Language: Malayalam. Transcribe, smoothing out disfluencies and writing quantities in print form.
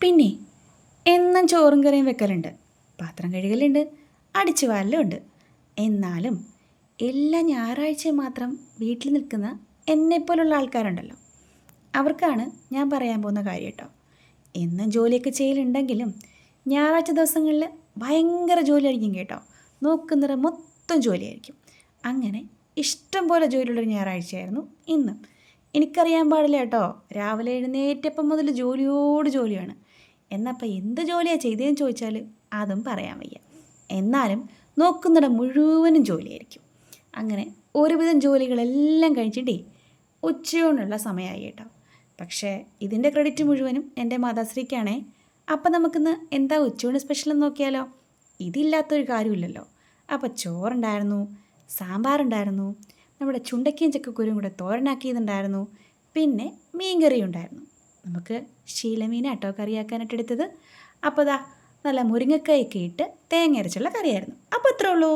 പിന്നെ എന്നും ചോറും കറിയും വെക്കലുണ്ട്, പാത്രം കഴുകലുണ്ട്, അടിച്ചു വാരലുണ്ട്. എന്നാലും എല്ലാ ഞായറാഴ്ചയും മാത്രം വീട്ടിൽ നിൽക്കുന്ന എന്നെപ്പോലുള്ള ആൾക്കാരുണ്ടല്ലോ, അവർക്കാണ് ഞാൻ പറയാൻ പോകുന്ന കാര്യം കേട്ടോ. എന്നും ജോലിയൊക്കെ ചെയ്യലുണ്ടെങ്കിലും ഞായറാഴ്ച ദിവസങ്ങളിൽ ഭയങ്കര ജോലിയായിരിക്കും കേട്ടോ. നോക്കുന്നത് മൊത്തം ജോലിയായിരിക്കും. അങ്ങനെ ഇഷ്ടം പോലെ ജോലിയുള്ളൊരു ഞായറാഴ്ചയായിരുന്നു ഇന്ന്. എനിക്കറിയാൻ പാടില്ല കേട്ടോ, രാവിലെ എഴുന്നേറ്റപ്പം മുതൽ ജോലിയോട് ജോലിയാണ്. എന്നപ്പോൾ എന്ത് ജോലിയാണ് ചെയ്തതെന്ന് ചോദിച്ചാൽ അതും പറയാൻ വയ്യ. എന്നാലും നോക്കുന്നിടം മുഴുവനും ജോലിയായിരിക്കും. അങ്ങനെ ഒരുവിധം ജോലികളെല്ലാം കഴിച്ചിട്ടേ ഉച്ചയൂണിനുള്ള സമയമായി കേട്ടോ. പക്ഷേ ഇതിൻ്റെ ക്രെഡിറ്റ് മുഴുവനും എൻ്റെ മാതാശ്രീക്കാണേ. അപ്പം നമുക്കിന്ന് എന്താ ഉച്ചയൂണ് സ്പെഷ്യൽ എന്ന് നോക്കിയാലോ. ഇതില്ലാത്തൊരു കാര്യമില്ലല്ലോ. അപ്പോൾ ചോറുണ്ടായിരുന്നു, സാമ്പാറുണ്ടായിരുന്നു, നമ്മുടെ ചുണ്ടക്കയും ചക്കക്കുരുവും കൂടെ തോരനാക്കിയതുണ്ടായിരുന്നു, പിന്നെ മീൻകറിയും ഉണ്ടായിരുന്നു. നമുക്ക് ശീലമീനാട്ടോ കറിയാക്കാനായിട്ട് എടുത്തത്. അപ്പോൾ ദാ നല്ല മുരിങ്ങക്കായൊക്കെ ഇട്ട് തേങ്ങ അരച്ചുള്ള കറിയായിരുന്നു. അപ്പോൾ അത്രേ ഉള്ളൂ.